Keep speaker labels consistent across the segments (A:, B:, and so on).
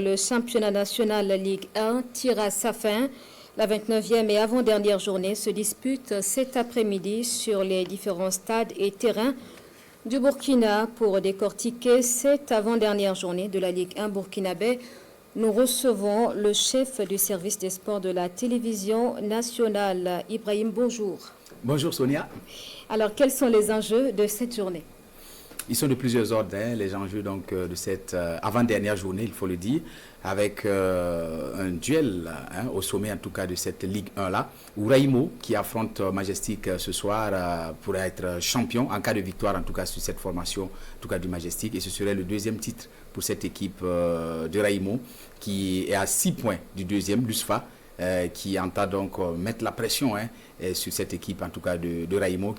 A: Le championnat national Ligue 1 tire à sa fin. La 29e et avant-dernière journée se dispute cet après-midi sur les différents stades et terrains du Burkina pour décortiquer cette avant-dernière journée de la Ligue 1 burkinabé. Nous recevons le chef du service des sports de la télévision nationale, Ibrahim. Bonjour.
B: Bonjour Sonia.
A: Alors, quels sont les enjeux de cette journée?
B: Ils sont de plusieurs ordres, les enjeux donc, de cette avant-dernière journée, il faut le dire, avec un duel au sommet en tout cas de cette Ligue 1-là, où Raimo, qui affronte Majestic ce soir, pourrait être champion en cas de victoire en tout cas sur cette formation, en tout cas du Majestic, et ce serait le deuxième titre pour cette équipe de Raimo, qui est à 6 points du deuxième, l'USFA, qui entend donc mettre la pression sur cette équipe en tout cas de Raimo,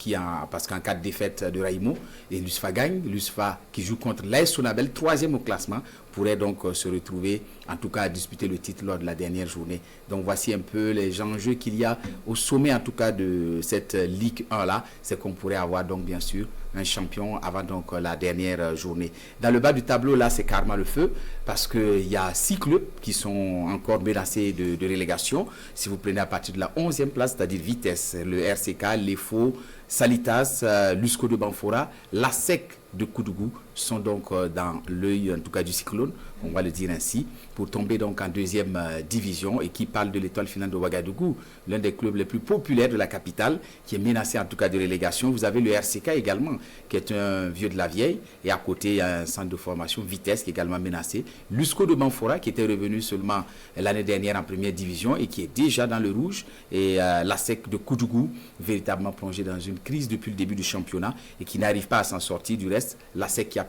B: parce qu'en cas de défaite de Raimo et l'USFA gagne, l'USFA qui joue contre l'AS Sonabel, troisième au classement, pourrait donc se retrouver en tout cas à disputer le titre lors de la dernière journée. Donc voici un peu les enjeux qu'il y a au sommet en tout cas de cette Ligue 1 là, c'est qu'on pourrait avoir donc bien sûr un champion avant donc la dernière journée. Dans le bas du tableau là, c'est carrément le feu parce qu'il y a 6 clubs qui sont encore menacés de relégation. Si vous prenez à partir de la 11e place, c'est-à-dire Vitesse, le RCK, l'EFO, Salitas, l'USCO de Banfora, l'ASEC de Koudougou sont donc dans l'œil en tout cas du cyclone, on va le dire ainsi, pour tomber donc en deuxième division, et qui parle de l'Étoile filante de Ouagadougou, l'un des clubs les plus populaires de la capitale, qui est menacé en tout cas de relégation. Vous avez le RCK également, qui est un vieux de la vieille, et à côté il y a un centre de formation Vitesse qui est également menacé, l'USCO de Banfora qui était revenu seulement l'année dernière en première division et qui est déjà dans le rouge, et l'ASEC de Koudougou, véritablement plongé dans une crise depuis le début du championnat et qui n'arrive pas à s'en sortir. Du reste, l'ASEC qui a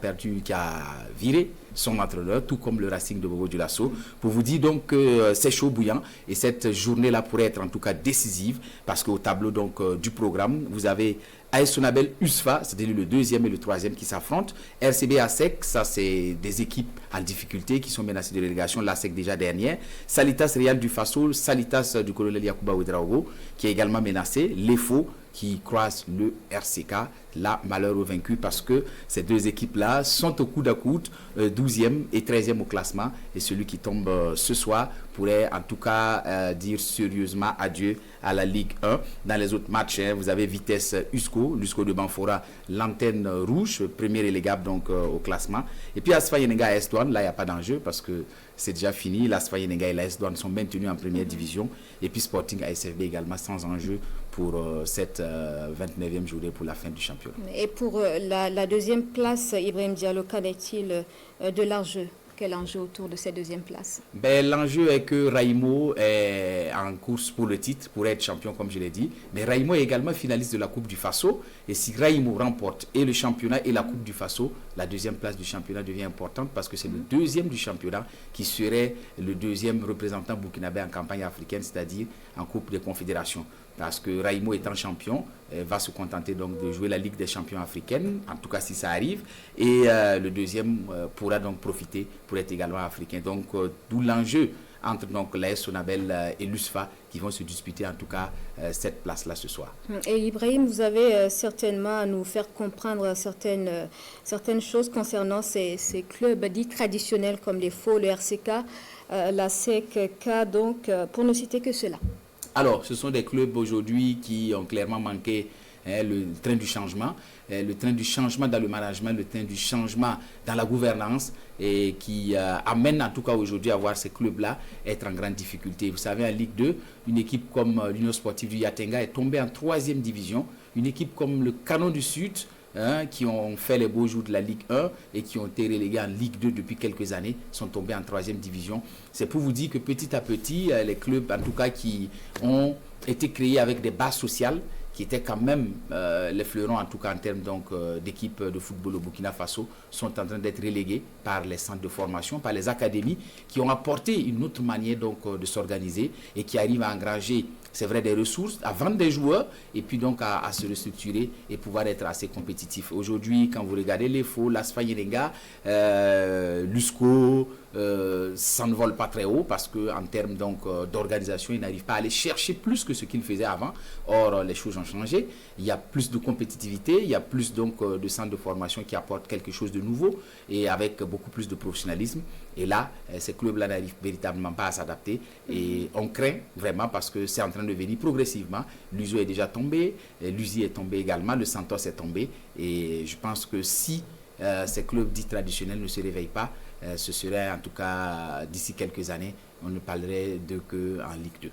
B: viré son entraîneur, tout comme le Racing de Bobo du Lasso, pour vous dire donc que c'est chaud bouillant, et cette journée-là pourrait être en tout cas décisive, parce qu'au tableau donc du programme, vous avez AS Sonabel USFA, c'est-à-dire le deuxième et le troisième qui s'affrontent. RCB ASEC, ça c'est des équipes en difficulté qui sont menacées de relégation, l'ASEC déjà dernière. Salitas Real du Faso, Salitas du colonel Yacouba Ouedraogo qui est également menacé. L'EFO qui croise le RCK, là malheur au vaincu, parce que ces deux équipes-là sont au coude à coude, 12e et 13e au classement, et celui qui tombe ce soir pourrait en tout cas dire sérieusement adieu à la Ligue 1. Dans les autres matchs, vous avez Vitesse USCO, l'USCO de Banfora, l'antenne rouge, premier relégable donc au classement. Et puis Asfa Yenenga et AS Douane, là il n'y a pas d'enjeu parce que c'est déjà fini. L'Asfa Yenenga et l'AS Douane sont maintenus en première division. Et puis Sporting ASFB également sans enjeu pour cette 29e journée pour la fin du championnat.
A: Et pour la deuxième place, Ibrahim Diallo, qu'en est-il de l'enjeu? Quel enjeu autour de cette deuxième place?
B: L'enjeu est que Raimo est en course pour le titre, pour être champion comme je l'ai dit. Mais Raimo est également finaliste de la Coupe du Faso. Et si Raimo remporte et le championnat et la Coupe du Faso, la deuxième place du championnat devient importante parce que c'est le deuxième du championnat qui serait le deuxième représentant burkinabé en campagne africaine, c'est-à-dire en Coupe des Confédérations. Parce que Raimo étant champion, va se contenter donc de jouer la Ligue des champions africaine, en tout cas si ça arrive, et le deuxième pourra donc profiter pour être également africain. Donc d'où l'enjeu entre donc l'AS Sonabel et l'USFA qui vont se disputer en tout cas cette place-là ce soir.
A: Et Ibrahim, vous avez certainement à nous faire comprendre certaines choses concernant ces clubs dits traditionnels comme les FO, le RCK, la SEC, donc pour ne citer que cela.
B: Alors, ce sont des clubs aujourd'hui qui ont clairement manqué le train du changement dans le management, le train du changement dans la gouvernance, et qui amène en tout cas aujourd'hui à voir ces clubs-là être en grande difficulté. Vous savez, en Ligue 2, une équipe comme l'Union sportive du Yatenga est tombée en 3e division. Une équipe comme le Canon du Sud, qui ont fait les beaux jours de la Ligue 1 et qui ont été relégués en Ligue 2 depuis quelques années, sont tombés en 3e division. C'est pour vous dire que petit à petit, les clubs en tout cas qui ont été créés avec des bases sociales, qui étaient quand même les fleurons en tout cas en termes d'équipe de football au Burkina Faso, sont en train d'être relégués par les centres de formation, par les académies qui ont apporté une autre manière donc de s'organiser et qui arrivent à engranger c'est vrai, des ressources, à vendre des joueurs et puis donc à se restructurer et pouvoir être assez compétitif. Aujourd'hui, quand vous regardez les faux, l'Asfa Yenega, Lusco, ça ne vole pas très haut parce qu'en termes d'organisation, ils n'arrivent pas à aller chercher plus que ce qu'ils faisaient avant. Or, les choses ont changé. Il y a plus de compétitivité, il y a plus de centres de formation qui apportent quelque chose de nouveau et avec beaucoup plus de professionnalisme. Et là, ces clubs-là n'arrivent véritablement pas à s'adapter. Et on craint vraiment parce que c'est en train de venir progressivement. L'USO est déjà tombé, l'USI est tombé également, le Santos est tombé. Et je pense que si ces clubs dits traditionnels ne se réveillent pas, ce serait en tout cas d'ici quelques années, on ne parlerait de qu'en Ligue 2.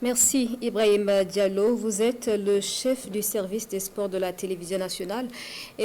A: Merci Ibrahim Diallo. Vous êtes le chef du service des sports de la télévision nationale.